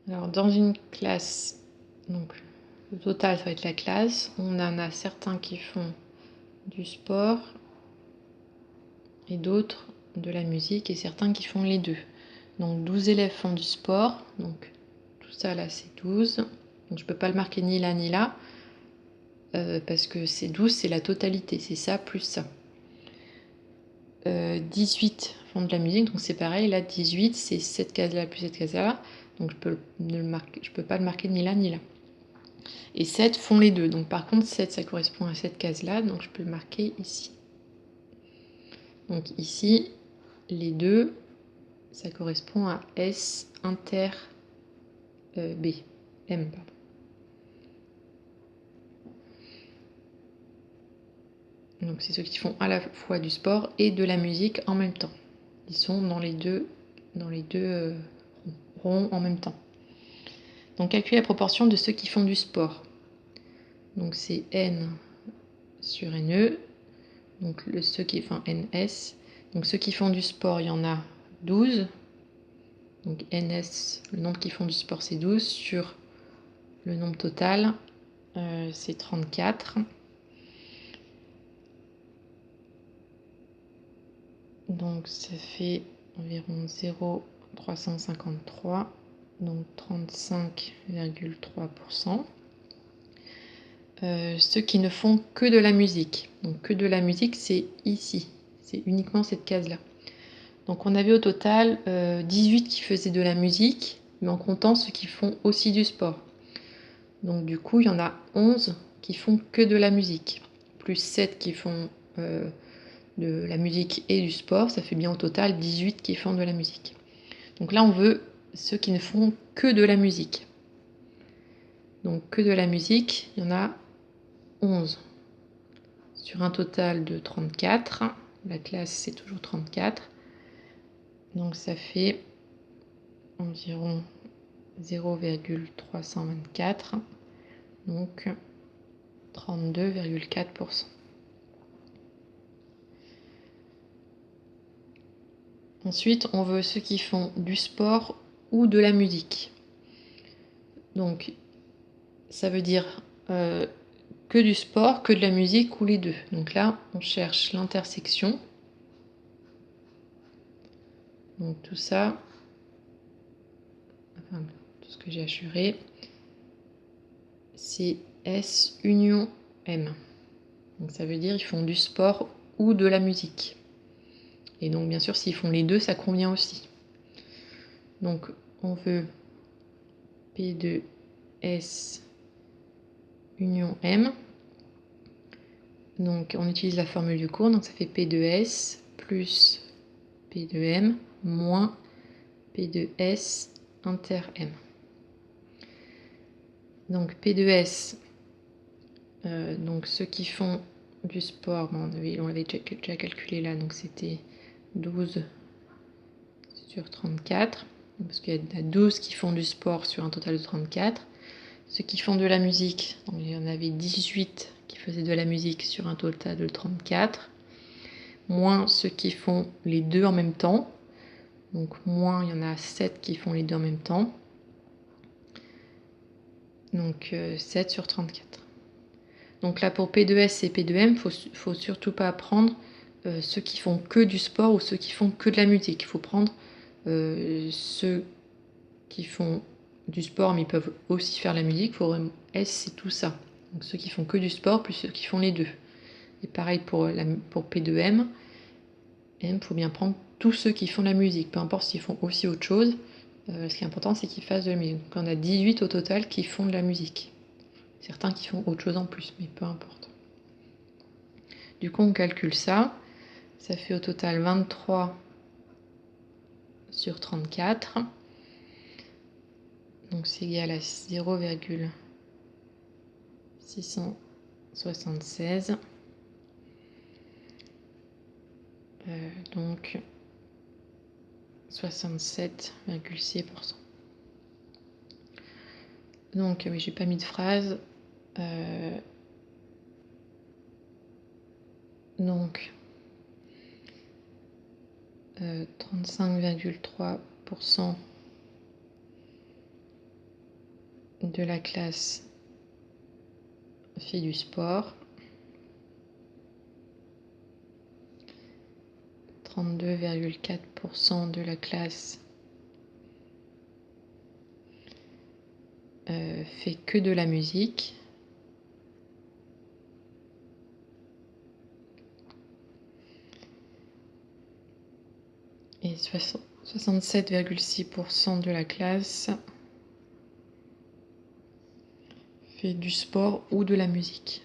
Alors dans une classe, donc le total ça va être la classe, on en a certains qui font du sport et d'autres de la musique et certains qui font les deux. Donc 12 élèves font du sport, donc tout ça là c'est 12. Donc je ne peux pas le marquer ni là ni là, parce que c'est 12 c'est la totalité, c'est ça plus ça. 18 font de la musique, donc c'est pareil, là 18 c'est cette case là plus cette case là, donc je peux pas le marquer ni là ni là. Et 7 font les deux, donc par contre 7 ça correspond à cette case là, donc je peux le marquer ici. Donc ici, les deux, ça correspond à S inter B, M pardon. Donc c'est ceux qui font à la fois du sport et de la musique en même temps. Ils sont dans les deux ronds en même temps. Donc calculer la proportion de ceux qui font du sport. Donc c'est N sur NE, donc ceux qui font NS. Donc ceux qui font du sport, il y en a 12. Donc NS, le nombre qui font du sport, c'est 12 sur le nombre total, c'est 34. Donc ça fait environ 0,353, donc 35,3%. Ceux qui ne font que de la musique. Donc que de la musique, c'est ici. C'est uniquement cette case-là. Donc on avait au total 18 qui faisaient de la musique, mais en comptant ceux qui font aussi du sport. Donc du coup, il y en a 11 qui font que de la musique, plus 7 qui font de la musique et du sport, ça fait bien au total 18 qui font de la musique. Donc là, on veut ceux qui ne font que de la musique. Donc que de la musique, il y en a 11 sur un total de 34. La classe, c'est toujours 34. Donc ça fait environ 0,324, donc 32,4%. Ensuite, on veut ceux qui font du sport ou de la musique. Donc, ça veut dire que du sport, que de la musique ou les deux. Donc là, on cherche l'intersection. Donc tout ça, enfin, tout ce que j'ai assuré, c'est S union M. Donc ça veut dire qu'ils font du sport ou de la musique. Et donc bien sûr, s'ils font les deux, ça convient aussi. Donc on veut P de S union M. Donc on utilise la formule du cours, donc ça fait P de S plus P de M moins P de S inter M. Donc P de S, donc ceux qui font du sport, bon, on l'avait déjà calculé là, donc c'était 12 sur 34, parce qu'il y a 12 qui font du sport sur un total de 34. Ceux qui font de la musique, donc il y en avait 18 qui faisaient de la musique sur un total de 34, moins ceux qui font les deux en même temps, donc moins il y en a 7 qui font les deux en même temps, donc 7 sur 34. Donc là pour P2S et P2M, il faut surtout pas prendre ceux qui font que du sport ou ceux qui font que de la musique. Il faut prendre ceux qui font du sport mais ils peuvent aussi faire la musique. S c'est tout ça. Donc ceux qui font que du sport plus ceux qui font les deux. Et pareil pour P2M. Il faut bien prendre tous ceux qui font la musique, peu importe s'ils font aussi autre chose. Ce qui est important, c'est qu'ils fassent de la musique. Donc on a 18 au total qui font de la musique. Certains qui font autre chose en plus, mais peu importe. Du coup, on calcule ça. Ça fait au total 23 sur 34. Donc c'est égal à 0,676. Donc 67,6%. Donc oui, j'ai pas mis de phrase. Donc 35,3% de la classe fait du sport. 32,4% de la classe fait que de la musique. Et 67,6% de la classe fait du sport ou de la musique.